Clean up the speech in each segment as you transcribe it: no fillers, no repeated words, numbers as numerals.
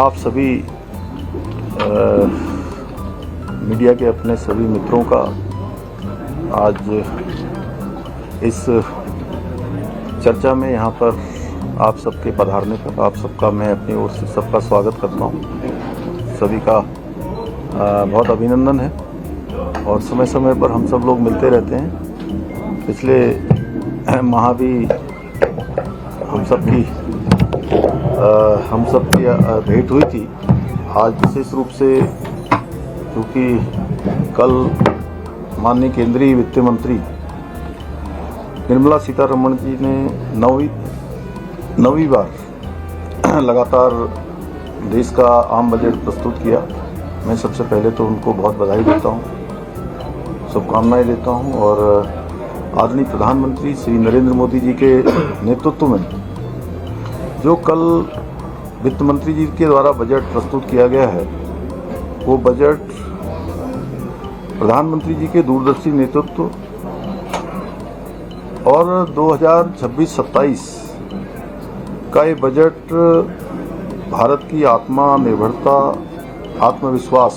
आप सभी मीडिया के अपने सभी मित्रों का आज इस चर्चा में यहाँ पर आप सबके पधारने पर आप सबका मैं अपनी ओर से सबका स्वागत करता हूँ। सभी का बहुत अभिनंदन है और समय समय पर हम सब लोग मिलते रहते हैं। पिछले माह भी हम सबकी भेंट हुई थी। आज विशेष रूप से क्योंकि कल माननीय केंद्रीय वित्त मंत्री निर्मला सीतारमण जी ने नौवीं बार लगातार देश का आम बजट प्रस्तुत किया। मैं सबसे पहले तो उनको बहुत बधाई देता हूँ, शुभकामनाएं देता हूँ और आदरणीय प्रधानमंत्री श्री नरेंद्र मोदी जी के नेतृत्व में जो कल वित्त मंत्री जी के द्वारा बजट प्रस्तुत किया गया है, वो बजट प्रधानमंत्री जी के दूरदर्शी नेतृत्व और 2026-27 का ये बजट भारत की आत्मनिर्भरता, आत्मविश्वास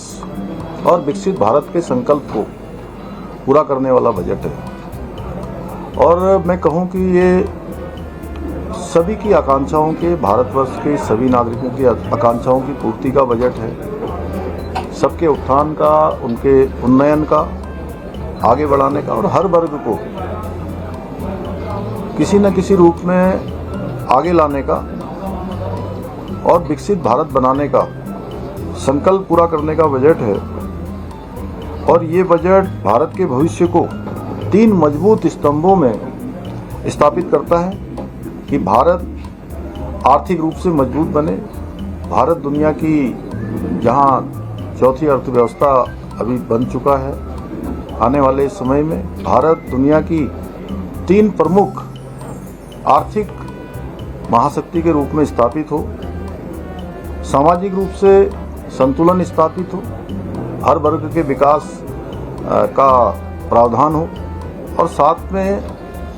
और विकसित भारत के संकल्प को पूरा करने वाला बजट है। और मैं कहूँ कि ये सभी की आकांक्षाओं के, भारतवर्ष के सभी नागरिकों की आकांक्षाओं की पूर्ति का बजट है। सबके उत्थान का, उनके उन्नयन का, आगे बढ़ाने का और हर वर्ग को किसी न किसी रूप में आगे लाने का और विकसित भारत बनाने का संकल्प पूरा करने का बजट है। और ये बजट भारत के भविष्य को 3 मजबूत स्तंभों में स्थापित करता है कि भारत आर्थिक रूप से मजबूत बने। भारत दुनिया की जहां चौथी अर्थव्यवस्था अभी बन चुका है, आने वाले समय में भारत दुनिया की 3 प्रमुख आर्थिक महाशक्ति के रूप में स्थापित हो, सामाजिक रूप से संतुलन स्थापित हो, हर वर्ग के विकास का प्रावधान हो और साथ में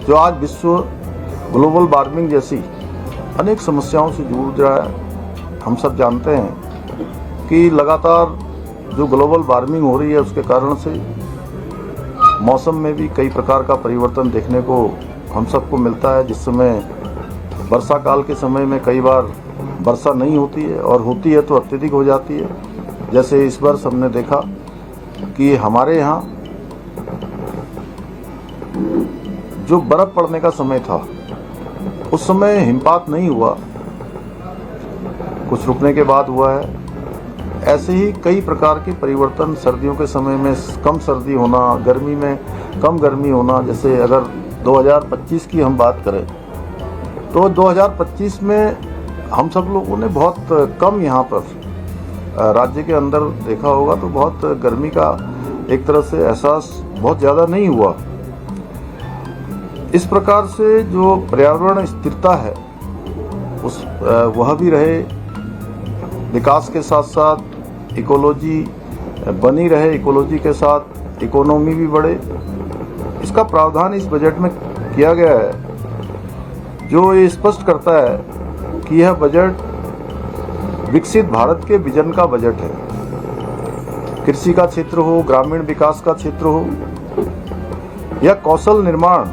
जो आज विश्व ग्लोबल वार्मिंग जैसी अनेक समस्याओं से जूझ रहा है। हम सब जानते हैं कि लगातार जो ग्लोबल वार्मिंग हो रही है उसके कारण से मौसम में भी कई प्रकार का परिवर्तन देखने को हम सबको मिलता है। जिस समय वर्षा काल के समय में कई बार वर्षा नहीं होती है और होती है तो अत्यधिक हो जाती है। जैसे इस वर्ष हमने देखा कि हमारे यहाँ जो बर्फ पड़ने का समय था उस समय हिमपात नहीं हुआ, कुछ रुकने के बाद हुआ है। ऐसे ही कई प्रकार के परिवर्तन, सर्दियों के समय में कम सर्दी होना, गर्मी में कम गर्मी होना। जैसे अगर 2025 की हम बात करें तो 2025 में हम सब लोगों ने बहुत कम यहाँ पर राज्य के अंदर देखा होगा तो बहुत गर्मी का एक तरह से एहसास बहुत ज़्यादा नहीं हुआ। इस प्रकार से जो पर्यावरण स्थिरता है उस वह भी रहे, विकास के साथ साथ इकोलॉजी बनी रहे, इकोलॉजी के साथ इकोनॉमी भी बढ़े। इसका प्रावधान इस बजट में किया गया है जो ये स्पष्ट करता है कि यह बजट विकसित भारत के विजन का बजट है। कृषि का क्षेत्र हो, ग्रामीण विकास का क्षेत्र हो या कौशल निर्माण,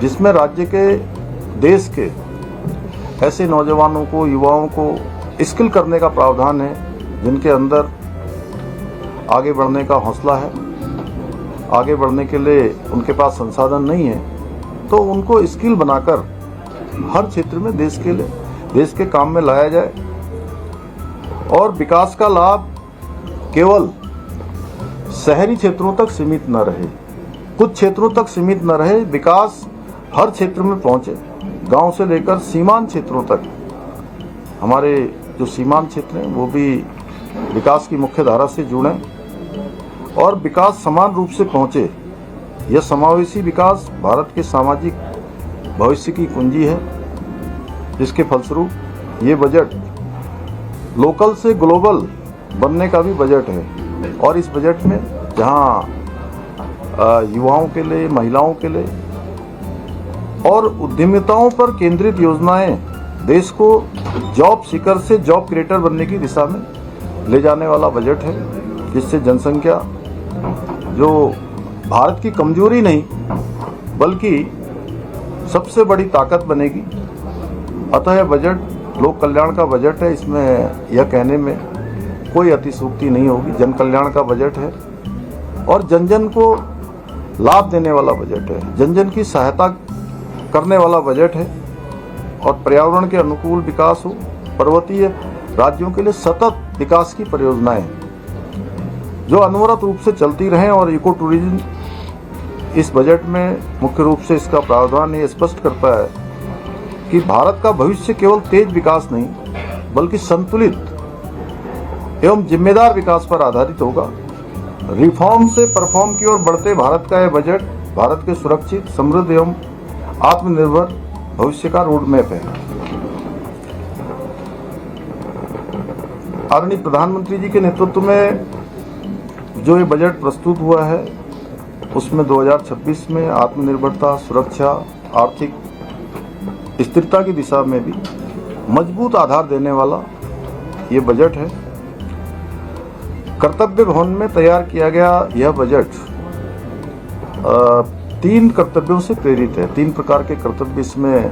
जिसमें राज्य के, देश के ऐसे नौजवानों को, युवाओं को स्किल करने का प्रावधान है जिनके अंदर आगे बढ़ने का हौसला है, आगे बढ़ने के लिए उनके पास संसाधन नहीं है, तो उनको स्किल बनाकर हर क्षेत्र में देश के लिए, देश के काम में लाया जाए और विकास का लाभ केवल शहरी क्षेत्रों तक सीमित न रहे, कुछ क्षेत्रों तक सीमित न रहे, विकास हर क्षेत्र में पहुंचे, गांव से लेकर सीमांत क्षेत्रों तक। हमारे जो सीमांत क्षेत्र हैं वो भी विकास की मुख्य धारा से जुड़ें और विकास समान रूप से पहुंचे। यह समावेशी विकास भारत के सामाजिक भविष्य की कुंजी है, जिसके फलस्वरूप ये बजट लोकल से ग्लोबल बनने का भी बजट है। और इस बजट में जहां युवाओं के लिए, महिलाओं के लिए और उद्यमिताओं पर केंद्रित योजनाएं देश को जॉब सीकर से जॉब क्रिएटर बनने की दिशा में ले जाने वाला बजट है, जिससे जनसंख्या जो भारत की कमजोरी नहीं बल्कि सबसे बड़ी ताकत बनेगी। अतः यह बजट लोक कल्याण का बजट है, इसमें यह कहने में कोई अतिशयोक्ति नहीं होगी। जन कल्याण का बजट है और जन जन को लाभ देने वाला बजट है, जन जन की सहायता करने वाला बजट है और पर्यावरण के अनुकूल विकास हो, पर्वतीय राज्यों के लिए सतत विकास की परियोजनाएं जो अनवरत रूप से चलती रहें और इको टूरिज्म इस बजट में मुख्य रूप से इसका प्रावधान ये स्पष्ट करता है कि भारत का भविष्य केवल तेज विकास नहीं बल्कि संतुलित एवं जिम्मेदार विकास पर आधारित होगा। रिफॉर्म से परफॉर्म की ओर बढ़ते भारत का यह बजट भारत के सुरक्षित, समृद्ध एवं आत्मनिर्भर भविष्य का रोड मैप है। आदरणीय प्रधानमंत्री जी के नेतृत्व में जो ये बजट प्रस्तुत हुआ है उसमें 2026 में आत्मनिर्भरता, सुरक्षा, आर्थिक स्थिरता की दिशा में भी मजबूत आधार देने वाला ये बजट है। कर्तव्य भवन में तैयार किया गया यह बजट 3 कर्तव्यों से प्रेरित है। 3 प्रकार के कर्तव्य इसमें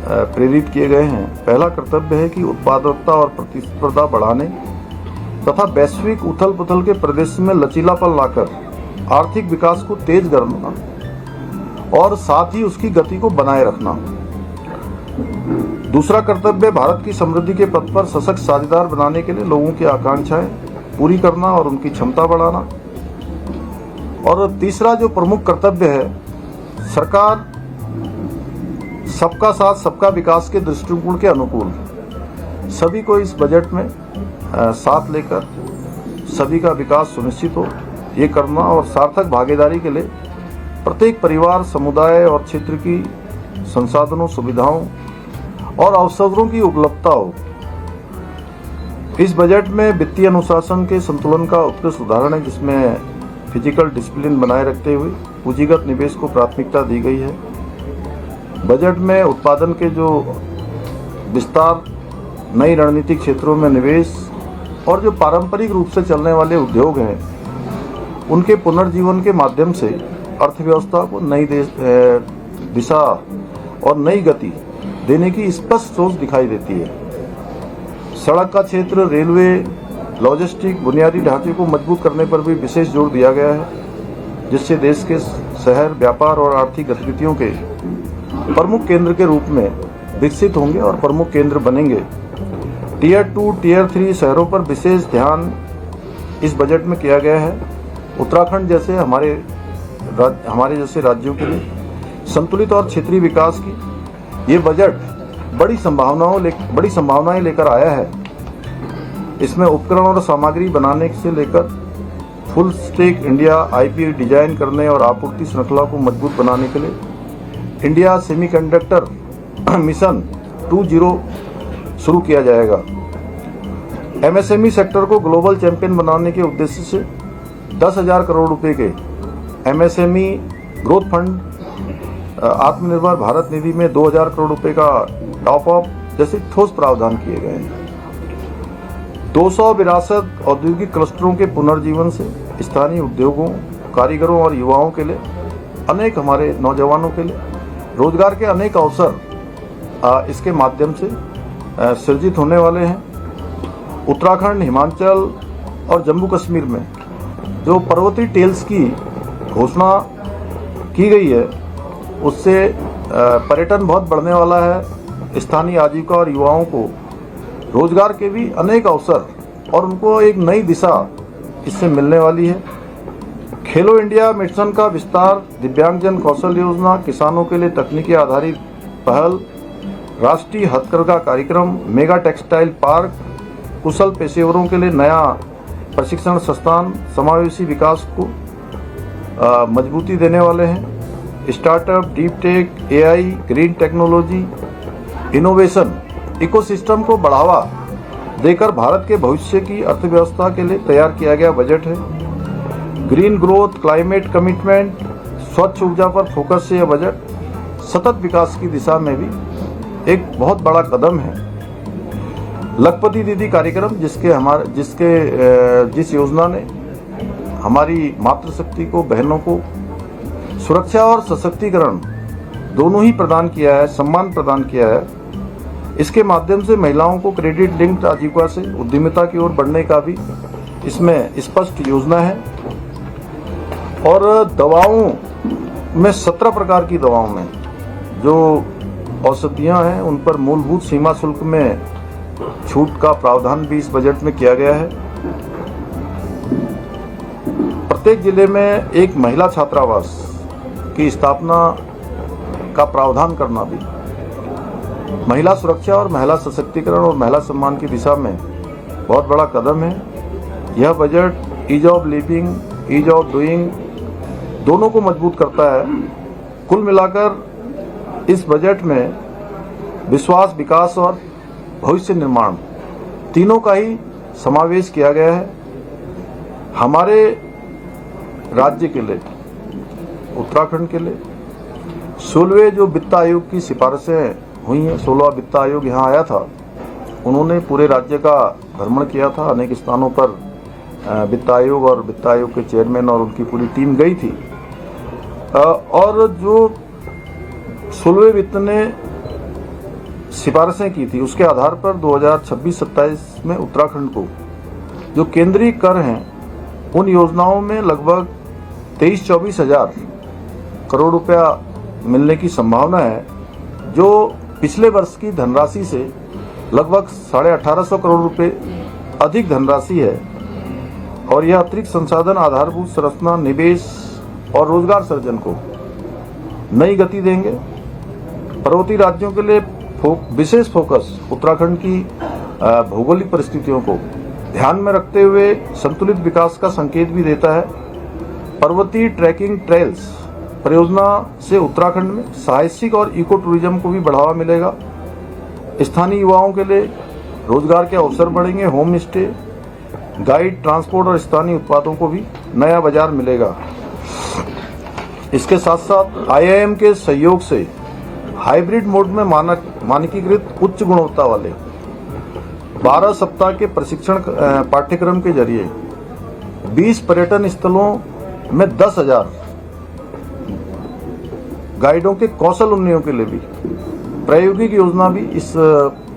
प्रेरित किए गए हैं। पहला कर्तव्य है कि उत्पादकता और प्रतिस्पर्धा बढ़ाने तथा वैश्विक उथल पुथल के प्रदेश में लचीलापन लाकर आर्थिक विकास को तेज करना और साथ ही उसकी गति को बनाए रखना। दूसरा कर्तव्य भारत की समृद्धि के पथ पर सशक्त साझेदार बनाने के लिए लोगों की आकांक्षाएं पूरी करना और उनकी क्षमता बढ़ाना। और तीसरा जो प्रमुख कर्तव्य है, सरकार सबका साथ सबका विकास के दृष्टिकोण के अनुकूल सभी को इस बजट में साथ लेकर सभी का विकास सुनिश्चित हो ये करना और सार्थक भागीदारी के लिए प्रत्येक परिवार, समुदाय और क्षेत्र की संसाधनों, सुविधाओं और अवसरों की उपलब्धता हो। इस बजट में वित्तीय अनुशासन के संतुलन का उत्कृष्ट उदाहरण है, जिसमें फिजिकल डिसिप्लिन बनाए रखते हुए पूंजीगत निवेश को प्राथमिकता दी गई है। बजट में उत्पादन के जो विस्तार, नई रणनीतिक क्षेत्रों में निवेश और जो पारंपरिक रूप से चलने वाले उद्योग हैं उनके पुनर्जीवन के माध्यम से अर्थव्यवस्था को नई दिशा और नई गति देने की स्पष्ट सोच दिखाई देती है। सड़क का क्षेत्र, रेलवे, लॉजिस्टिक, बुनियादी ढांचे को मजबूत करने पर भी विशेष जोर दिया गया है, जिससे देश के शहर व्यापार और आर्थिक गतिविधियों के प्रमुख केंद्र के रूप में विकसित होंगे और प्रमुख केंद्र बनेंगे। टियर 2, टियर 3 शहरों पर विशेष ध्यान इस बजट में किया गया है। उत्तराखंड जैसे हमारे जैसे राज्यों के लिए संतुलित और क्षेत्रीय विकास की ये बजट बड़ी संभावनाएं लेकर आया है। इसमें उपकरण और सामग्री बनाने से लेकर full stack India IP design करने और आपूर्ति श्रृंखला को मजबूत बनाने के लिए इंडिया सेमीकंडक्टर मिशन 2.0 शुरू किया जाएगा। एमएसएमई सेक्टर को ग्लोबल चैंपियन बनाने के उद्देश्य से 10,000 करोड़ रुपए के एमएसएमई ग्रोथ फंड, आत्मनिर्भर भारत निधि में 2,000 करोड़ रुपए का टॉप अप जैसे ठोस प्रावधान किए गए हैं। 200 विरासत औद्योगिक क्लस्टरों के पुनर्जीवन से स्थानीय उद्योगों, कारीगरों और युवाओं के लिए, अनेक हमारे नौजवानों के लिए रोजगार के अनेक अवसर इसके माध्यम से सृजित होने वाले हैं। उत्तराखंड, हिमाचल और जम्मू कश्मीर में जो पर्वतीय टेल्स की घोषणा की गई है उससे पर्यटन बहुत बढ़ने वाला है। स्थानीय आजीविका और युवाओं को रोजगार के भी अनेक अवसर और उनको एक नई दिशा इससे मिलने वाली है। खेलो इंडिया मिशन का विस्तार, दिव्यांगजन कौशल योजना, किसानों के लिए तकनीकी आधारित पहल, राष्ट्रीय हथकरघा कार्यक्रम, मेगा टेक्सटाइल पार्क, कुशल पेशेवरों के लिए नया प्रशिक्षण संस्थान समावेशी विकास को मजबूती देने वाले हैं। Startup, deep tech, AI, green technology, innovation ecosystem को बढ़ावा देकर भारत के भविष्य की अर्थव्यवस्था के लिए तैयार किया गया बजट है। ग्रीन ग्रोथ, क्लाइमेट कमिटमेंट, स्वच्छ ऊर्जा पर फोकस से यह बजट सतत विकास की दिशा में भी एक बहुत बड़ा कदम है। लखपति दीदी कार्यक्रम जिस योजना ने हमारी मातृशक्ति को, बहनों को सुरक्षा और सशक्तिकरण दोनों ही प्रदान किया है, सम्मान प्रदान किया है। इसके माध्यम से महिलाओं को क्रेडिट लिंक्ड आजीविका से उद्यमिता की ओर बढ़ने का भी इसमें स्पष्ट योजना है। और दवाओं में 17 प्रकार की दवाओं में जो औषधियां हैं उन पर मूलभूत सीमा शुल्क में छूट का प्रावधान भी इस बजट में किया गया है। प्रत्येक जिले में एक महिला छात्रावास की स्थापना का प्रावधान करना भी महिला सुरक्षा और महिला सशक्तिकरण और महिला सम्मान की दिशा में बहुत बड़ा कदम है। यह budget ease of living, ease of doing दोनों को मजबूत करता है। कुल मिलाकर इस बजट में विश्वास, विकास और भविष्य निर्माण तीनों का ही समावेश किया गया है। हमारे राज्य के लिए, उत्तराखंड के लिए 16वें जो वित्त आयोग की सिफारिशें हुई हैं, 16वां वित्त आयोग यहाँ आया था, उन्होंने पूरे राज्य का भ्रमण किया था। अनेक स्थानों पर वित्त आयोग और वित्त आयोग के चेयरमैन और उनकी पूरी टीम गई थी। और जो 16वें वित्त ने सिफारिशें की थी उसके आधार पर 2026-27 में उत्तराखंड को जो केंद्रीय कर हैं उन योजनाओं में लगभग 23-24 हजार करोड़ रुपया मिलने की संभावना है, जो पिछले वर्ष की धनराशि से लगभग 1850 करोड़ रुपए अधिक धनराशि है। और यह अतिरिक्त संसाधन आधारभूत संरचना, निवेश और रोजगार सृजन को नई गति देंगे। पर्वतीय राज्यों के लिए विशेष फोकस उत्तराखंड की भौगोलिक परिस्थितियों को ध्यान में रखते हुए संतुलित विकास का संकेत भी देता है। पर्वतीय ट्रैकिंग ट्रेल्स परियोजना से उत्तराखंड में साहसिक और इको टूरिज्म को भी बढ़ावा मिलेगा। स्थानीय युवाओं के लिए रोजगार के अवसर बढ़ेंगे। होम स्टे, गाइड, ट्रांसपोर्ट और स्थानीय उत्पादों को भी नया बाजार मिलेगा। इसके साथ साथ IIM के सहयोग से हाइब्रिड मोड में मानकीकृत उच्च गुणवत्ता वाले 12 सप्ताह के प्रशिक्षण पाठ्यक्रम के जरिए 20 पर्यटन स्थलों में 10,000 गाइडों के कौशल उन्नयन के लिए भी प्रायोगिक योजना भी इस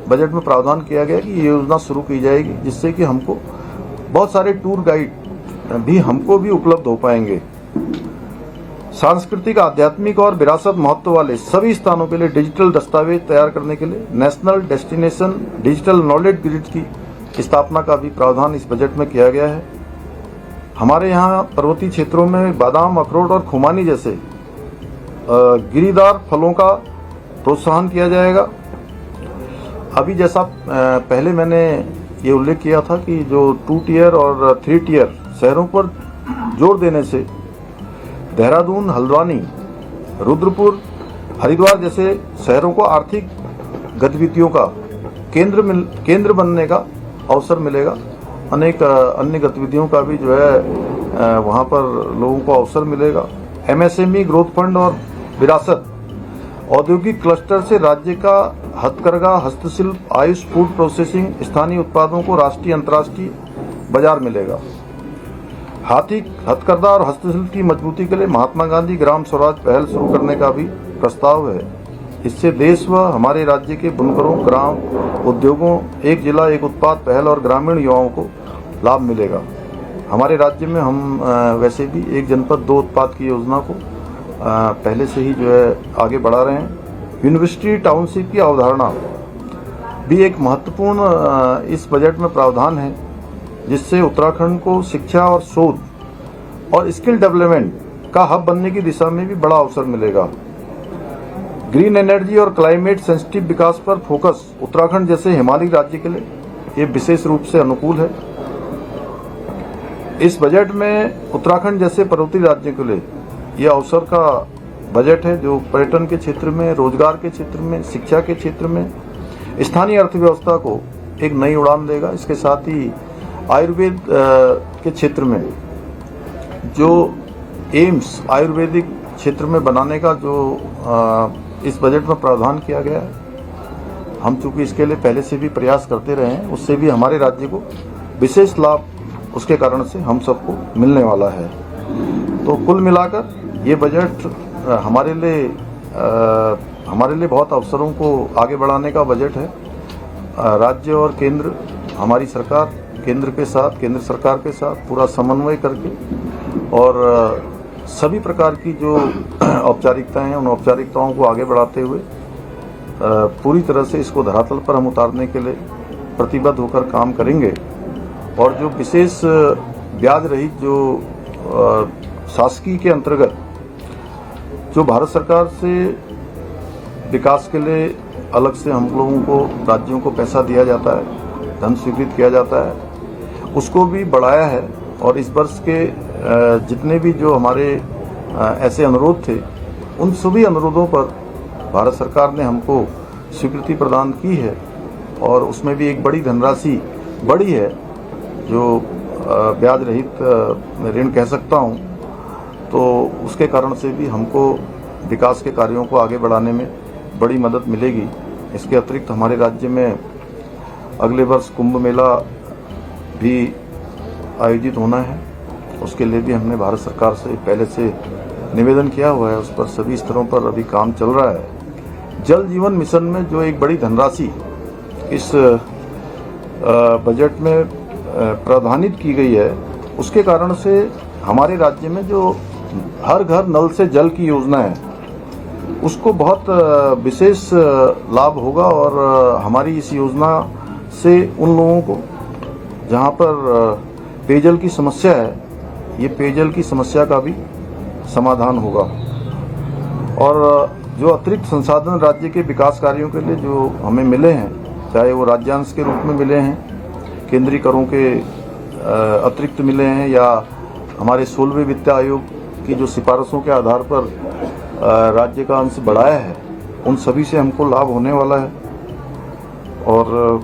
बजट में प्रावधान किया गया कि ये योजना शुरू की जाएगी, जिससे कि हमको बहुत सारे टूर गाइड भी हमको भी उपलब्ध हो पाएंगे। सांस्कृतिक, आध्यात्मिक और विरासत महत्व वाले सभी स्थानों के लिए डिजिटल दस्तावेज तैयार करने के लिए national destination digital knowledge grid की स्थापना का भी प्रावधान इस बजट में किया गया है। हमारे यहाँ पर्वतीय क्षेत्रों में बादाम, अखरोट और खुमानी जैसे गिरीदार फलों का प्रोत्साहन किया जाएगा। अभी जैसा पहले मैंने ये उल्लेख किया था कि जो 2 टियर और 3 टियर शहरों पर जोर देने से देहरादून, हल्द्वानी, रुद्रपुर, हरिद्वार जैसे शहरों को आर्थिक गतिविधियों का केंद्र बनने का अवसर मिलेगा। अनेक अन्य गतिविधियों का भी जो है वहाँ पर लोगों को अवसर मिलेगा। MSME ग्रोथ फंड और विरासत औद्योगिक क्लस्टर से राज्य का हथकरघा, हस्तशिल्प, आयुष, फूड प्रोसेसिंग, स्थानीय उत्पादों को राष्ट्रीय अंतर्राष्ट्रीय बाजार मिलेगा। हथकरघा और हस्तशिल्प की मजबूती के लिए महात्मा गांधी ग्राम स्वराज पहल शुरू करने का भी प्रस्ताव है। इससे देश व हमारे राज्य के बुनकरों, ग्राम उद्योगों, एक जिला एक उत्पाद पहल और ग्रामीण युवाओं को लाभ मिलेगा। हमारे राज्य में हम वैसे भी एक जनपद 2 उत्पाद की योजना को पहले से ही जो है आगे बढ़ा रहे हैं। यूनिवर्सिटी टाउनशिप की अवधारणा भी एक महत्वपूर्ण इस बजट में प्रावधान है, जिससे उत्तराखंड को शिक्षा और शोध और स्किल डेवलपमेंट का हब बनने की दिशा में भी बड़ा अवसर मिलेगा। ग्रीन एनर्जी और क्लाइमेट सेंसिटिव विकास पर फोकस उत्तराखंड जैसे हिमालयी राज्य के लिए ये विशेष रूप से अनुकूल है। इस बजट में उत्तराखंड जैसे पर्वतीय राज्य के लिए यह अवसर का बजट है, जो पर्यटन के क्षेत्र में, रोजगार के क्षेत्र में, शिक्षा के क्षेत्र में, स्थानीय अर्थव्यवस्था को एक नई उड़ान देगा। इसके साथ ही आयुर्वेद के क्षेत्र में जो एम्स आयुर्वेदिक क्षेत्र में बनाने का जो इस बजट में प्रावधान किया गया है, हम चूँकि इसके लिए पहले से भी प्रयास करते रहे हैं, उससे भी हमारे राज्य को विशेष लाभ उसके कारण से हम सबको मिलने वाला है। तो कुल मिलाकर ये बजट हमारे लिए बहुत अवसरों को आगे बढ़ाने का बजट है। राज्य और केंद्र, हमारी सरकार केंद्र सरकार के साथ पूरा समन्वय करके और सभी प्रकार की जो औपचारिकताएं हैं, उन औपचारिकताओं को आगे बढ़ाते हुए पूरी तरह से इसको धरातल पर हम उतारने के लिए प्रतिबद्ध होकर काम करेंगे। और जो विशेष ब्याज रहित जो शासकीय के अंतर्गत जो भारत सरकार से विकास के लिए अलग से हम लोगों को, राज्यों को पैसा दिया जाता है, धन स्वीकृत किया जाता है, उसको भी बढ़ाया है। और इस वर्ष के जितने भी जो हमारे ऐसे अनुरोध थे, उन सभी अनुरोधों पर भारत सरकार ने हमको स्वीकृति प्रदान की है। और उसमें भी एक बड़ी धनराशि बढ़ी है, जो ब्याज रहित ऋण कह सकता हूँ। तो उसके कारण से भी हमको विकास के कार्यों को आगे बढ़ाने में बड़ी मदद मिलेगी। इसके अतिरिक्त हमारे राज्य में अगले वर्ष कुंभ मेला भी आयोजित होना है, उसके लिए भी हमने भारत सरकार से पहले से निवेदन किया हुआ है। उस पर सभी स्तरों पर अभी काम चल रहा है। जल जीवन मिशन में जो एक बड़ी धनराशि इस बजट में प्रावधानित की गई है, उसके कारण से हमारे राज्य में जो हर घर नल से जल की योजना है, उसको बहुत विशेष लाभ होगा। और हमारी इस योजना से उन लोगों को जहाँ पर पेयजल की समस्या है, ये पेयजल की समस्या का भी समाधान होगा। और जो अतिरिक्त संसाधन राज्य के विकास कार्यों के लिए जो हमें मिले हैं, चाहे वो राज्यांश के रूप में मिले हैं, केंद्रीय करों के अतिरिक्त मिले हैं, या हमारे 16वें वित्त आयोग की जो सिफारिशों के आधार पर राज्य का अंश बढ़ाया है, उन सभी से हमको लाभ होने वाला है। और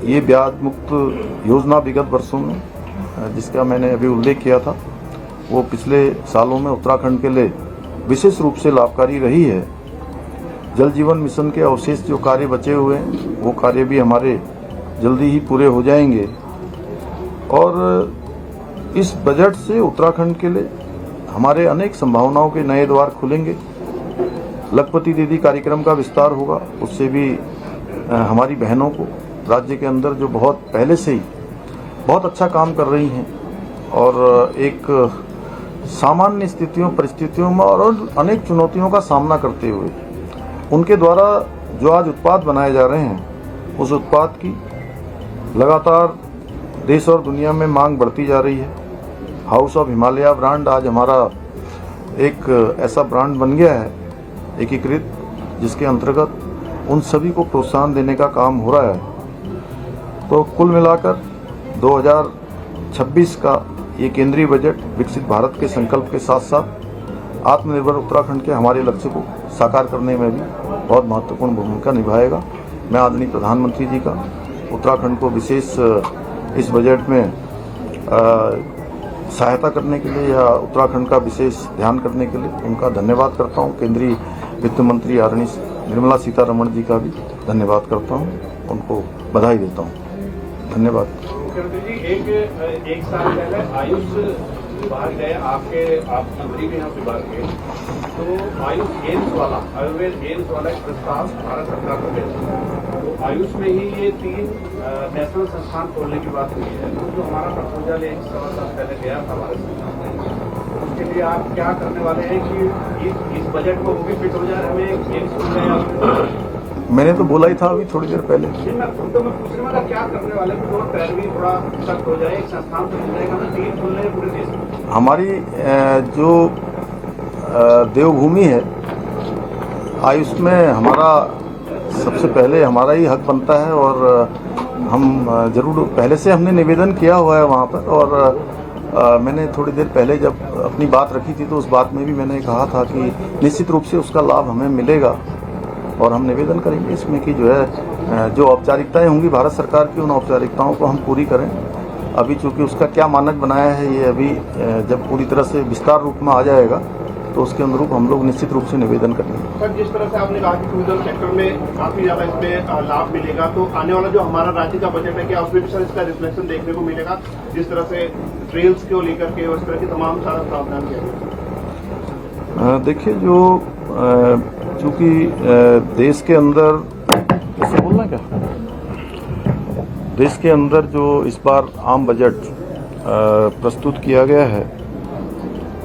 ये ब्याज मुक्त योजना विगत वर्षों में जिसका मैंने अभी उल्लेख किया था, वो पिछले सालों में उत्तराखंड के लिए विशेष रूप से लाभकारी रही है। जल जीवन मिशन के अवशेष जो कार्य बचे हुए हैं, वो कार्य भी हमारे जल्दी ही पूरे हो जाएंगे। और इस बजट से उत्तराखंड के लिए हमारे अनेक संभावनाओं के नए द्वार खुलेंगे। लखपति दीदी कार्यक्रम का विस्तार होगा, उससे भी हमारी बहनों को राज्य के अंदर जो बहुत पहले से ही बहुत अच्छा काम कर रही हैं और एक सामान्य स्थितियों परिस्थितियों में और अनेक चुनौतियों का सामना करते हुए उनके द्वारा जो आज उत्पाद बनाए जा रहे हैं, उस उत्पाद की लगातार देश और दुनिया में मांग बढ़ती जा रही है। हाउस ऑफ हिमालय ब्रांड आज हमारा एक ऐसा ब्रांड बन गया है एकीकृत, जिसके अंतर्गत उन सभी को प्रोत्साहन देने का काम हो रहा है। तो कुल मिलाकर 2026 का ये केंद्रीय बजट विकसित भारत के संकल्प के साथ साथ आत्मनिर्भर उत्तराखंड के हमारे लक्ष्य को साकार करने में भी बहुत महत्वपूर्ण भूमिका निभाएगा। मैं आदरणीय प्रधानमंत्री जी का उत्तराखंड को विशेष इस बजट में सहायता करने के लिए या उत्तराखंड का विशेष ध्यान करने के लिए उनका धन्यवाद करता हूँ। केंद्रीय वित्त मंत्री आदरणीय निर्मला सीतारमण जी का भी धन्यवाद करता हूँ, उनको बधाई देता हूँ। धन्यवाद। मुख्यमंत्री जी, एक साल पहले आयुष विभाग गए, आप मंत्री भी हैं उस विभाग के, तो आयुष एम्स वाला, आयुर्वेद एम्स वाला एक प्रस्ताव भारत सरकार को भेजा। तो आयुष में ही ये 3 नेशनल संस्थान खोलने की बात हुई है। तो जो हमारा प्रपोजल 1 सवा साल पहले गया था भारत सरकार में, उसके लिए आप क्या करने वाले हैं कि इस बजट में वो भी फिट हो जाए, हमें एम्स खुल जाए? मैंने तो बोला ही था अभी थोड़ी देर पहले। मैं पूछने वाला क्या करने वाले, पैरवी थोड़ा सख्त हो जाए, एक संस्थान तो मिल जाएगा, 3 खुल रहे पूरे देश में। हमारी जो देवभूमि है आयुष में, हमारा सबसे पहले हमारा ही हक बनता है और हम जरूर पहले से हमने निवेदन किया हुआ है वहाँ पर। और मैंने थोड़ी देर पहले जब अपनी बात रखी थी तो उस बात में भी मैंने कहा था कि निश्चित रूप से उसका लाभ हमें मिलेगा और हम निवेदन करेंगे इसमें कि जो है जो औपचारिकताएं होंगी भारत सरकार की, उन औपचारिकताओं को हम पूरी करें। अभी चूंकि उसका क्या मानक बनाया है, ये अभी जब पूरी तरह से विस्तार रूप में आ जाएगा तो उसके अनुरूप हम लोग निश्चित रूप से निवेदन करेंगे। सर, जिस तरह से आपने कहा कि टूरिज्म सेक्टर में काफी ज्यादा इसमें लाभ मिलेगा, तो आने वाला जो हमारा राज्य का बजट है, क्या उसमें भी सर इसका रिफ्लेक्शन देखने को मिलेगा, जिस तरह से ट्रेल्स को लेकर के उस तरह के तमाम सारा प्रावधान किया गया? देखिए, जो चूंकि देश के अंदर ऐसे बोलना क्या, देश के अंदर जो इस बार आम बजट प्रस्तुत किया गया है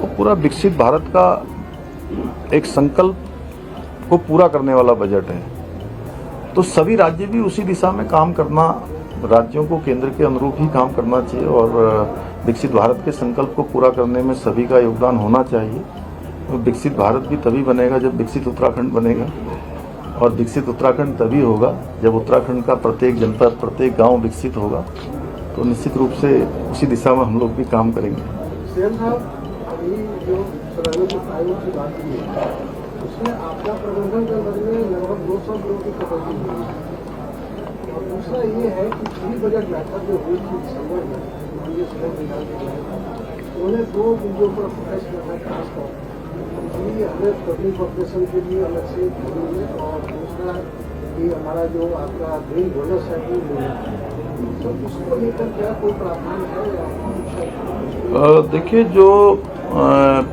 वो पूरा विकसित भारत का एक संकल्प को पूरा करने वाला बजट है। तो सभी राज्य भी उसी दिशा में काम करना, राज्यों को केंद्र के अनुरूप ही काम करना चाहिए और विकसित भारत के संकल्प को पूरा करने में सभी का योगदान होना चाहिए। तो विकसित भारत भी तभी बनेगा जब विकसित उत्तराखंड बनेगा, और विकसित उत्तराखंड तभी होगा जब उत्तराखंड का प्रत्येक जनपद, प्रत्येक गांव विकसित होगा। तो निश्चित रूप से उसी दिशा में हम लोग भी काम करेंगे। सीएम साहब, अभी जो आयोग की बात की है उसमें आपदा प्रबंधन के बदले लगभग 200 करोड़ की कटौती हुई है। और दूसरा ये है कि पूरी बजट बैठक जो हुई थी दिसंबर में, माननीय सीएम उन्होंने 2 मुद्दों पर फोकस करना है, खासतौर बिजली हमें पब्लिक ऑपरेशन के लिए अलग से देंगे, और दूसरा कि हमारा जो आपका ग्रीन बोनस है वो मिलेगा। तो उसको लेकर क्या कोई प्रावधान है या? देखिए, जो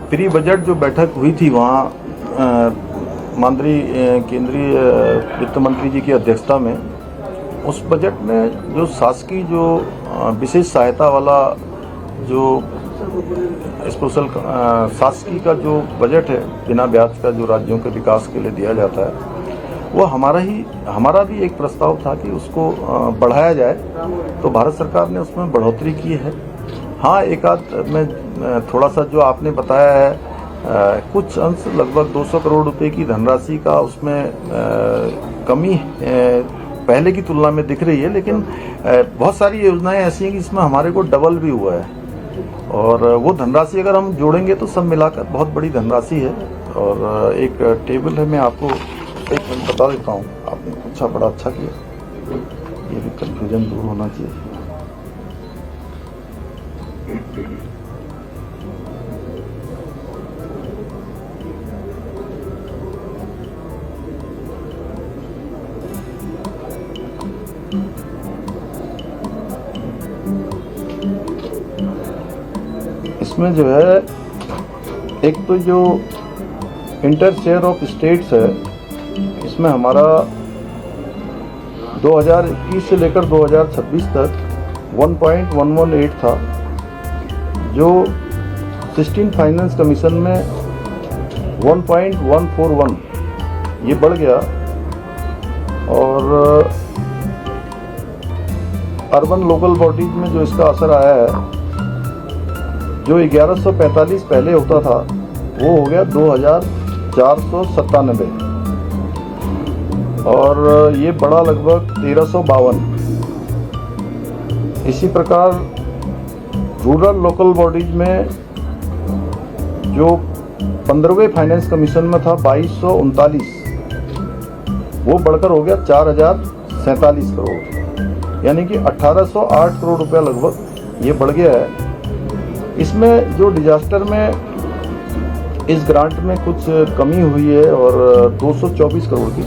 प्री बजट जो बैठक हुई थी वहाँ माननीय केंद्रीय वित्त मंत्री जी की अध्यक्षता में, उस बजट में जो शासकीय जो विशेष सहायता वाला जो स्पेशल शासकीय का जो बजट है बिना ब्याज का, जो राज्यों के विकास के लिए दिया जाता है, वो हमारा भी एक प्रस्ताव था कि उसको बढ़ाया जाए। तो भारत सरकार ने उसमें बढ़ोतरी की है। हाँ, एक आध में थोड़ा सा जो आपने बताया है, कुछ अंश लगभग 200 करोड़ रुपए की धनराशि का उसमें कमी पहले की तुलना में दिख रही है, लेकिन बहुत सारी योजनाएं ऐसी हैं कि इसमें हमारे को डबल भी हुआ है, और वो धनराशि अगर हम जोड़ेंगे तो सब मिलाकर बहुत बड़ी धनराशि है। और एक टेबल है, मैं आपको एक मिनट बता देता हूँ। आपने पूछा, बड़ा अच्छा किया, ये भी कन्फ्यूजन दूर होना चाहिए। इसमें जो है, एक तो जो इंटर शेयर ऑफ स्टेट्स है, इसमें हमारा 2021 से लेकर 2026 तक 1.118 था, जो 16 फाइनेंस कमीशन में 1.141 ये बढ़ गया। और अर्बन लोकल बॉडीज में जो इसका असर आया है, जो 1145 पहले होता था वो हो गया 2497, और ये बढ़ा लगभग 1352। इसी प्रकार रूरल लोकल बॉडीज में जो 15वें फाइनेंस कमीशन में था 2239, वो बढ़कर हो गया 4047 करोड़, यानी कि 1808 करोड़ रुपया लगभग ये बढ़ गया है। इसमें जो डिजास्टर में इस ग्रांट में कुछ कमी हुई है और 224 करोड़ की,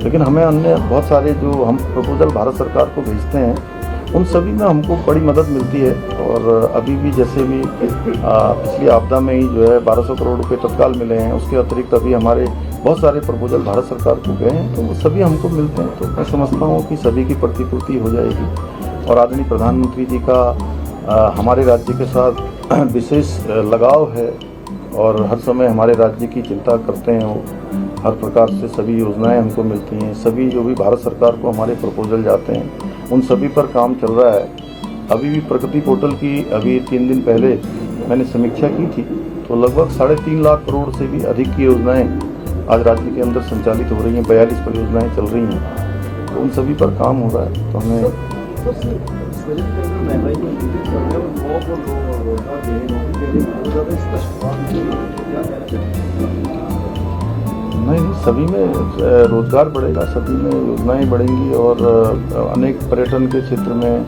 लेकिन हमें अन्य बहुत सारे जो हम प्रपोजल भारत सरकार को भेजते हैं उन सभी में हमको बड़ी मदद मिलती है। और अभी भी जैसे भी पिछली आपदा में ही जो है 1200 करोड़ रुपए तत्काल मिले हैं, उसके अतिरिक्त अभी हमारे बहुत सारे प्रपोजल भारत सरकार को गए हैं, तो वो सभी हमको मिलते हैं। तो मैं समझता हूँ कि सभी की प्रतिपूर्ति हो जाएगी। और आदरणीय प्रधानमंत्री जी का हमारे राज्य के साथ विशेष लगाव है और हर समय हमारे राज्य की चिंता करते हैं। वो हर प्रकार से सभी योजनाएं हमको मिलती हैं, सभी जो भी भारत सरकार को हमारे प्रपोजल जाते हैं उन सभी पर काम चल रहा है। अभी भी प्रगति पोर्टल की अभी 3 दिन पहले मैंने समीक्षा की थी, तो लगभग 3.5 लाख करोड़ से भी अधिक की योजनाएं आज राज्य के अंदर संचालित हो रही हैं। 42 परियोजनाएं चल रही हैं, तो उन सभी पर काम हो रहा है। तो हमें नहीं, सभी में रोजगार बढ़ेगा, सभी में योजनाएं बढ़ेंगी और अनेक पर्यटन के क्षेत्र में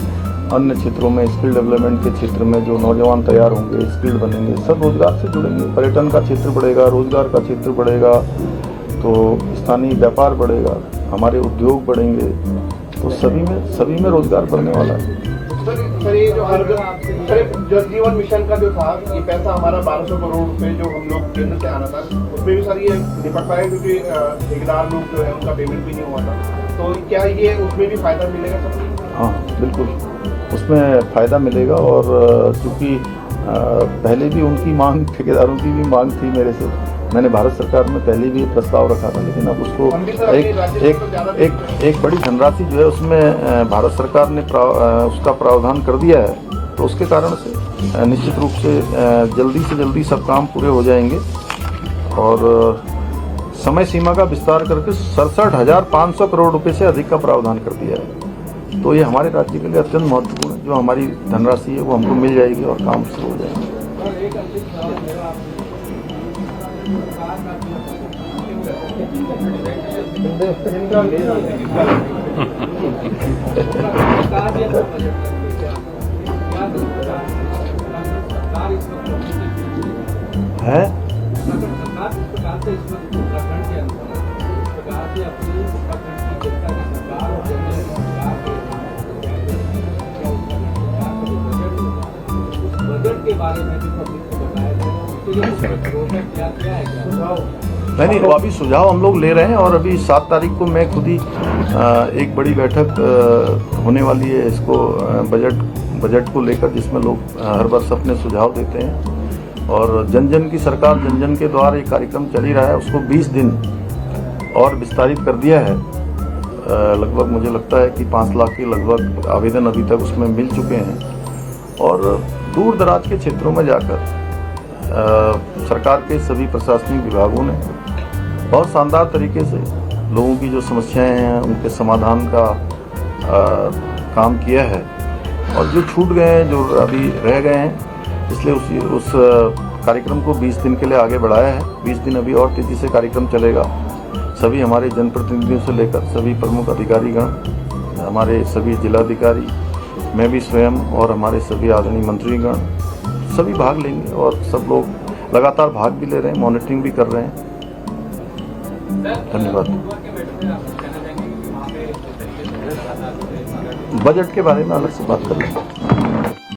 अन्य क्षेत्रों में स्किल डेवलपमेंट के क्षेत्र में जो नौजवान तैयार होंगे, स्किल्ड बनेंगे, सब रोजगार से जुड़ेंगे। पर्यटन का क्षेत्र बढ़ेगा, रोजगार का क्षेत्र बढ़ेगा, तो स्थानीय व्यापार बढ़ेगा, हमारे उद्योग बढ़ेंगे, तो सभी में रोजगार बढ़ने वाला है। सर ये जो जल जीवन मिशन का जो था, ये पैसा हमारा 1200 करोड़ रुपए जो हम लोग केंद्र से आना था, उसमें भी सर ये निपट पाए क्योंकि ठेकेदार लोग जो है उनका पेमेंट भी नहीं हुआ था, तो क्या ये उसमें भी फायदा मिलेगा सर? हाँ बिल्कुल, उसमें फ़ायदा मिलेगा। और चूँकि पहले भी उनकी मांग, ठेकेदारों की भी मांग थी मेरे से, मैंने भारत सरकार में पहले भी प्रस्ताव रखा था, लेकिन अब उसको एक बड़ी धनराशि जो है उसमें भारत सरकार ने उसका प्रावधान कर दिया है, तो उसके कारण से निश्चित रूप से जल्दी सब काम पूरे हो जाएंगे। और समय सीमा का विस्तार करके 67,500 करोड़ रुपए से अधिक का प्रावधान कर दिया है। तो ये हमारे राज्य के लिए अत्यंत महत्वपूर्ण है। जो हमारी धनराशि है वो हमको मिल जाएगी और काम शुरू हो जाएगा। है बजट के बारे में भी पब्लिक को बताया जाए। नहीं, वो अभी सुझाव हम लोग ले रहे हैं और अभी 7 तारीख को मैं खुद ही एक बड़ी बैठक होने वाली है इसको बजट को लेकर, जिसमें लोग हर वर्ष अपने सुझाव देते हैं। और जन जन की सरकार, जन जन के द्वारा ये कार्यक्रम चल ही रहा है, उसको 20 दिन और विस्तारित कर दिया है। लगभग मुझे लगता है कि 5 लाख के लगभग आवेदन अभी तक उसमें मिल चुके हैं। और दूर दराज के क्षेत्रों में जाकर सरकार के सभी प्रशासनिक विभागों ने बहुत शानदार तरीके से लोगों की जो समस्याएं हैं उनके समाधान का काम किया है। और जो छूट गए हैं, जो अभी रह गए हैं, इसलिए उस कार्यक्रम को 20 दिन के लिए आगे बढ़ाया है। 20 दिन अभी और तेज़ी से कार्यक्रम चलेगा। सभी हमारे जनप्रतिनिधियों से लेकर सभी प्रमुख अधिकारीगण, हमारे सभी जिलाधिकारी, मैं भी स्वयं और हमारे सभी आदरणीय मंत्रीगण सभी भाग लेंगे। और सब लोग लगातार भाग भी ले रहे हैं, मॉनिटरिंग भी कर रहे हैं। धन्यवाद। बजट के बारे में अलग से बात कर लेंगे।